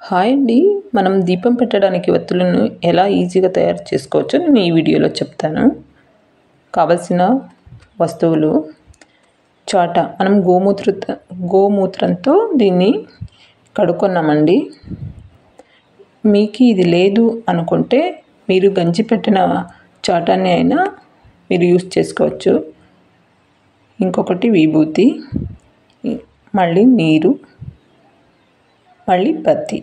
Hi అండి. మనం దీపం పెట్టడానికి ఒత్తులను ఎలా ఈజీగా తయారు చేసుకోవచ్చో నేను ఈ వీడియోలో చెప్తాను. కావలసిన వస్తువులు: చాట. మనం గోమూత్రంతో దీన్ని కడుక్కున్నామండి. మీకు ఇది లేదు అనుకుంటే మీరు గంజి పెట్టిన చాటాన్ని అయినా మీరు యూస్ చేసుకోవచ్చు. ఇంకొకటి విభూతి, మళ్ళీ నీరు, మళ్ళీ పత్తి.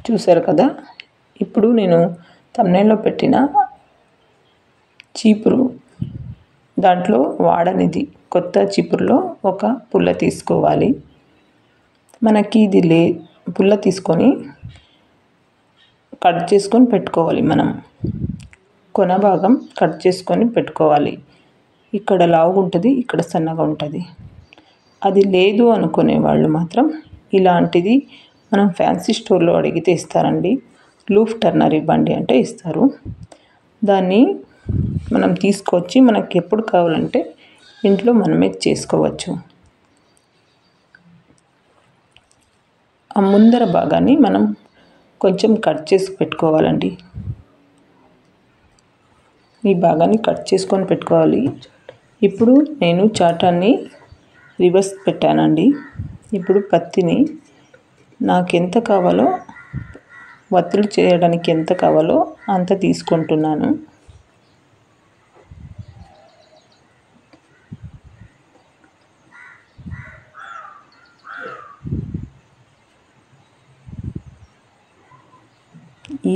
చూసారు కదా. ఇప్పుడు నేను థంబ్నెయిల్లో పెట్టిన చీపురు, దాంట్లో వాడనిది కొత్త చీపురులో ఒక పుల్ల తీసుకోవాలి. మనకి ఇది పుల్ల తీసుకొని కట్ చేసుకొని పెట్టుకోవాలి. మనం కొన భాగం కట్ చేసుకొని పెట్టుకోవాలి. ఇక్కడ లావుగా ఉంటుంది, ఇక్కడ సన్నగా ఉంటుంది. అది లేదు అనుకునే వాళ్ళు మాత్రం ఇలాంటిది మనం ఫ్యాన్సీ స్టోర్లో అడిగితే ఇస్తారండి. లూప్ టర్నర్ ఇవ్వండి అంటే ఇస్తారు. దాన్ని మనం తీసుకొచ్చి మనకి ఎప్పుడు కావాలంటే ఇంట్లో మనమే చేసుకోవచ్చు. ఆ ముందర భాగాన్ని మనం కొంచెం కట్ చేసి పెట్టుకోవాలండి. ఈ భాగాన్ని కట్ చేసుకొని పెట్టుకోవాలి. ఇప్పుడు నేను చాటాన్ని రివర్స్ పెట్టానండి. ఇప్పుడు పత్తిని నాకు ఎంత కావాలో, వత్తులు చేయడానికి ఎంత కావాలో అంత తీసుకుంటున్నాను.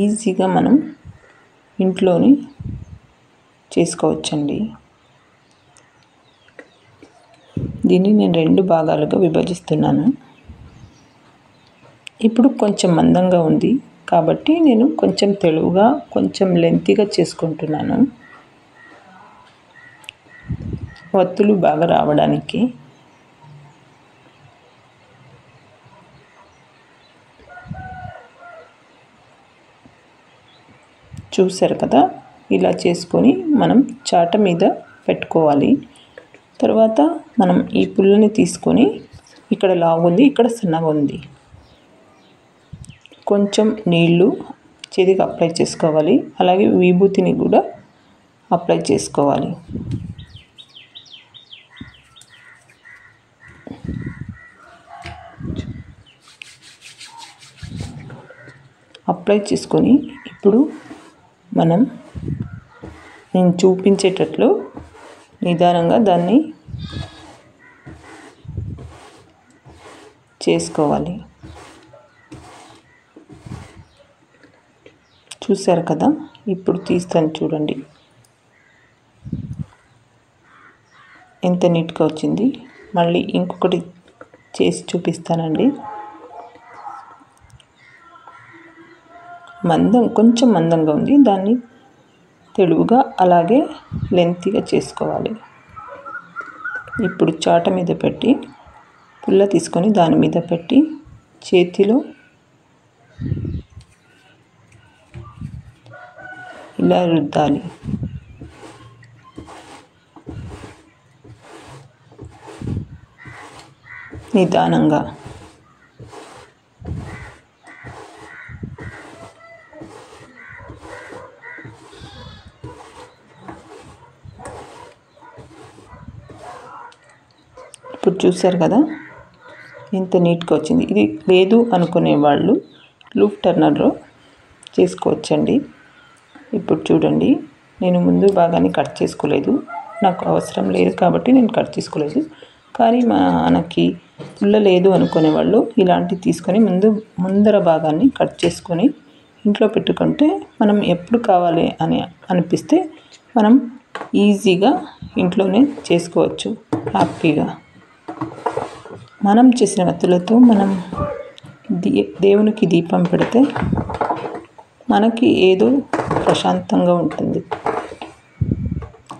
ఈజీగా మనం ఇంట్లోనే చేసుకోవచ్చండి. దీన్ని నేను 2 భాగాలుగా విభజిస్తున్నాను. ఇప్పుడు కొంచెం మందంగా ఉంది కాబట్టి నేను కొంచెం తెలువుగా, కొంచెం లెంతీగా చేసుకుంటున్నాను, వత్తులు బాగా రావడానికి. చూసారు కదా. ఇలా చేసుకొని మనం చాట మీద పెట్టుకోవాలి. తర్వాత మనం ఈ పుల్లని తీసుకొని, ఇక్కడ లావు ఉంది, ఇక్కడ సన్నగా ఉంది, కొంచెం నీళ్ళు చేతికి అప్లై చేసుకోవాలి. అలాగే విభూతిని కూడా అప్లై చేసుకోవాలి. అప్లై చేసుకొని ఇప్పుడు మనం నేను చూపించేటట్లు నిదానంగా దాన్ని చేసుకోవాలి. చూసారు కదా. ఇప్పుడు తీస్తాను చూడండి ఎంత నీట్గా వచ్చింది. మళ్ళీ ఇంకొకటి చేసి చూపిస్తానండి. కొంచెం మందంగా ఉంది, దాన్ని తెలువుగా అలాగే లెంతీగా చేసుకోవాలి. ఇప్పుడు చాట మీద పెట్టి పుల్ల తీసుకొని దాని మీద పెట్టి చేతిలో ఇలా రుద్దాలి. నిదానంగా. ఇప్పుడు చూసారు కదా ఎంత నీట్గా వచ్చింది. ఇది లేదు అనుకునే వాళ్ళు లూప్ టర్నర్లో చేసుకోవచ్చండి. ఇప్పుడు చూడండి, నేను ముందు భాగాన్ని కట్ చేసుకోలేదు, నాకు అవసరం లేదు కాబట్టి నేను కట్ చేసుకోలేదు. కానీ మనకి పుల్ల లేదు అనుకునే వాళ్ళు ఇలాంటివి తీసుకొని ముందర భాగాన్ని కట్ చేసుకొని ఇంట్లో పెట్టుకుంటే మనం ఎప్పుడు కావాలి అని అనిపిస్తే మనం ఈజీగా ఇంట్లోనే చేసుకోవచ్చు హ్యాపీగా. మనం చేసిన వత్తులతో మనం దేవునికి దీపం పెడితే మనకి ఏదో ప్రశాంతంగా ఉంటుంది.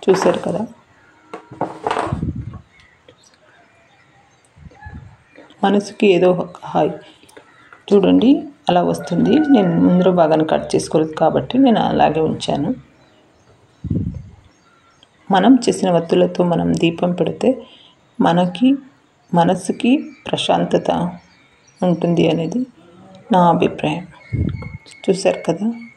చూసారు కదా. మనసుకి ఏదో హాయ్. చూడండి అలా వస్తుంది. నేను ముందర భాగాన్ని కట్ చేసుకోలేదు కాబట్టి నేను అలాగే ఉంచాను. మనం చేసిన వత్తులతో మనం దీపం పెడితే మనకి మనసుకి ప్రశాంతత, ఉంటుంది అనేది నా అభిప్రాయం. చూశారు కదా.